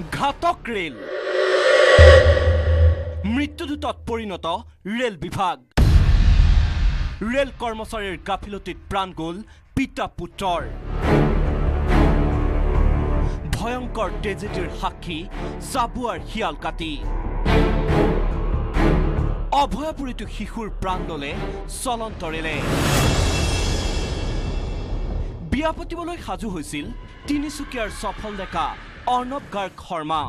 ঘাতক ৰেল মৃত্যুদূতত পৰিণত ৰেল বিভাগ ৰেল কৰ্মচাৰীৰ গাফিলতিত প্ৰাণ গ'ল পিতা পুত্ৰৰ ভয়ংকৰ ট্ৰেজেডিৰ সাক্ষী চাবুৱাৰ শিয়াল কাটি অভয়াপুৰীটো শিশুৰ প্ৰাণ ল'লে চলন্ত ৰেলে বিয়া পাতিবলৈ সাজু হৈছিল তিনিচুকীয়াৰ সফল ডেকা অৰ্ণৱ গাৰ্গ শৰ্মা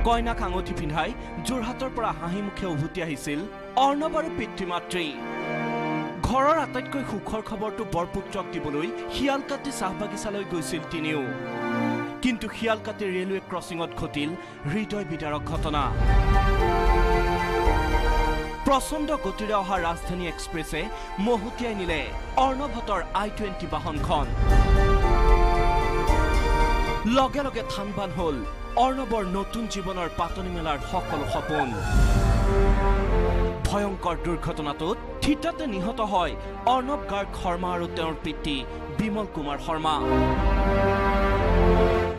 কইনাক আঙঠি পিন্ধাই যোৰহাটৰ পৰা হাঁহিমুখে উভতি আহিছিল অৰ্ণৱ আৰু পিতৃ-মাতৃ ঘৰৰ আটাইতকৈ সুখৰ খবৰটো বৰপুত্ৰক দিবলৈ শিয়ালকাটি চাহ বাগিচালৈ গৈছিল তিনিও কিন্তু শিয়ালকাটি ৰেলৱে ক্ৰছিঙত ঘটিল হৃদয় বিদাৰক ঘটনা প্ৰচণ্ড গতিৰে অহা ৰাজধানী এক্সপ্ৰেছে মহতিয়াই নিলে অৰ্ণৱহঁতৰ I-20 বাহনখন লগে লগে থানবান হ'ল অৰ্ণৱৰ নতুন জীৱনৰ পাতনি মেলাৰ সকলো সপোন ভয়ংকৰ দুৰ্ঘটনাটোত থিতাতে নিহত হয় অৰ্ণৱ গাৰ্গ শৰ্মা আৰু তেওঁৰ পিতৃ বিমল কুমাৰ শৰ্মা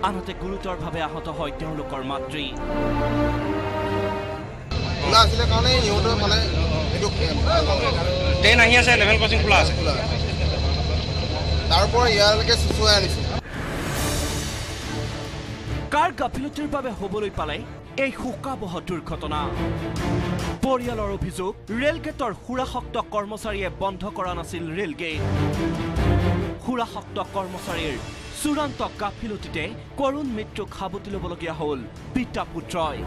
আনহাতে গুৰুতৰভাৱে আহত হয় তেওঁলোকৰ মাতৃ ট্ৰেইন আহি আছে লেভেল ক্ৰছিং খোলা আছে তাৰপৰা ইয়ালৈকে চুচুৱাই আনিছে কাৰ গাফিলতিৰ বাবে হ'বলৈ পালে এই শোকাবহ দুৰ্ঘটনা পৰিয়ালৰ অভিযোগ ৰেলগেটৰ সুৰাসক্ত কৰ্মচাৰীয়ে বন্ধ কৰা নাছিল ৰেলগেট সুৰাসক্ত কৰ্মচাৰীৰ চূড়ান্ত গাফিলতিতে কৰুণ মৃত্যুক সাৱটি ল'বলগীয়া হ'ল পিতা পুত্ৰই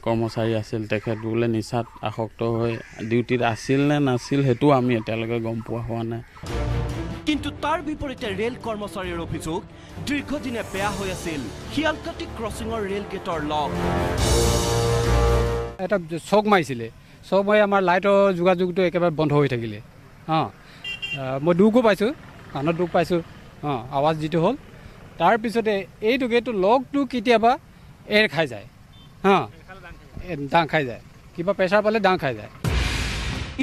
কৰ্মচাৰী আছিল তেখেত বোলে নিচাত আসক্ত হৈ ডিউটিত আছিল নে নাছিল সেইটো আমি এতিয়ালৈকে গম পোৱা হোৱা নাই কিন্তু তাৰ বিপৰীতে ৰেল কৰ্মচাৰীৰ অভিযোগ দীৰ্ঘদিনে বেয়া হৈ আছিল শিয়ালকাটি ক্ৰছিঙৰ ৰেল গেটৰ লক এটা চক মাৰিছিলে চক মাৰি আমাৰ লাইটৰ যোগাযোগটো একেবাৰে বন্ধ হৈ থাকিলে মই দুখো পাইছোঁ কাণত দুখ পাইছোঁ আৱাজ যিটো হ'ল তাৰপিছতে এইটো গেটটো লগটো কেতিয়াবা এৰ খাই যায় দাং খাই যায় কিবা প্ৰেছাৰ পালে দাং খাই যায়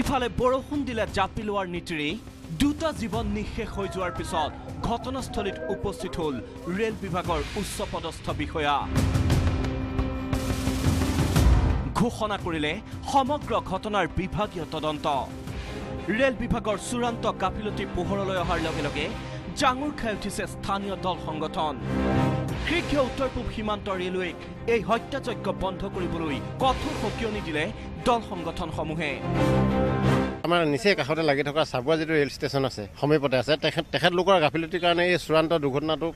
ইফালে বৰষুণ দিলে জাপি লোৱাৰ নীতিৰেই দুটা জীৱন নিঃশেষ হৈ যোৱাৰ পিছত ঘটনাস্থলীত উপস্থিত হ'ল ৰেল বিভাগৰ উচ্চপদস্থ বিষয়া ঘোষণা কৰিলে সমগ্ৰ ঘটনাৰ বিভাগীয় তদন্ত ৰেল বিভাগৰ চূড়ান্ত গাফিলতি পোহৰলৈ অহাৰ লগে লগে জাঙুৰ খাই উঠিছে স্থানীয় দল সংগঠন শীঘ্ৰ উত্তৰ পূব সীমান্ত ৰেলৱেক এই হত্যাযজ্ঞ বন্ধ কৰিবলৈ কঠোৰ সকিয়নি দিলে দল সংগঠনসমূহে আমাৰ নিচে কাষতে লাগি থকা চাবুৱা যিটো ৰেল ষ্টেচন আছে সমীপতে আছে তেখেতলোকৰ গাফিলতিৰ কাৰণে এই চূড়ান্ত দুৰ্ঘটনাটো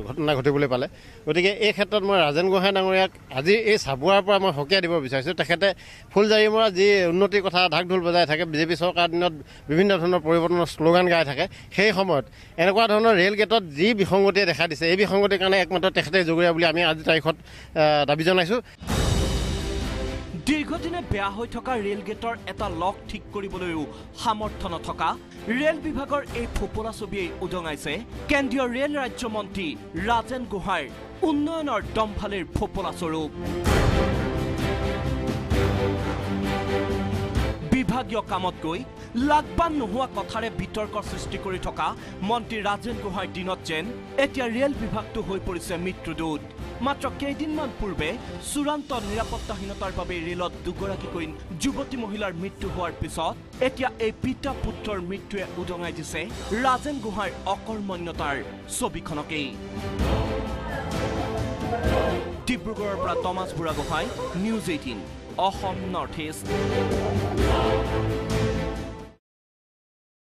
ঘটনা ঘটিবলৈ পালে গতিকে এই ক্ষেত্ৰত মই ৰাজেন গোহাঁই ডাঙৰীয়াক আজি এই চাবুৱাৰ পৰা মই সকীয়াই দিব বিচাৰিছোঁ তেখেতে ফুলজাৰি মৰা যি উন্নতিৰ কথা ঢাক ঢোল বজাই থাকে বিজেপি চৰকাৰ দিনত বিভিন্ন ধৰণৰ পৰিৱৰ্তনৰ শ্লোগান গাই থাকে সেই সময়ত এনেকুৱা ধৰণৰ ৰেল গেটত যি বিসংগতিয়ে দেখা দিছে এই বিসংগতিৰ কাৰণে একমাত্ৰ তেখেতে জগৰীয়া বুলি আমি আজি তাৰিখত দাবী জনাইছোঁ দীৰ্ঘদিনে বেয়া হৈ থকা ৰেল গেটৰ এটা লক ঠিক কৰিবলৈও সামৰ্থ্য নথকা ৰেল বিভাগৰ এই ফোপোলা ছবিয়েই উদঙাইছে কেন্দ্ৰীয় ৰেল ৰাজ্যমন্ত্ৰী ৰাজেন গোহাঁইৰ উন্নয়নৰ দমফালিৰ ফোপোলা স্বৰূপ বিভাগীয় কামত গৈ লাগবান নোহোৱা কথাৰে বিতৰ্কৰ সৃষ্টি কৰি থকা মন্ত্ৰী ৰাজেন গোহাঁইৰ দিনত যেন এতিয়া ৰেল বিভাগটো হৈ পৰিছে মৃত্যুদূত মাত্ৰ কেইদিনমান পূৰ্বে চূড়ান্ত নিৰাপত্তাহীনতাৰ বাবে ৰেলত দুগৰাকীকৈ যুৱতী মহিলাৰ মৃত্যু হোৱাৰ পিছত এতিয়া এই পিতা পুত্ৰৰ মৃত্যুৱে উদঙাই দিছে ৰাজেন গোহাঁইৰ অকৰ্মণ্যতাৰ ছবিখনকেই ডিব্ৰুগড়ৰ পৰা Thomas Buragohain news 18 Assam north east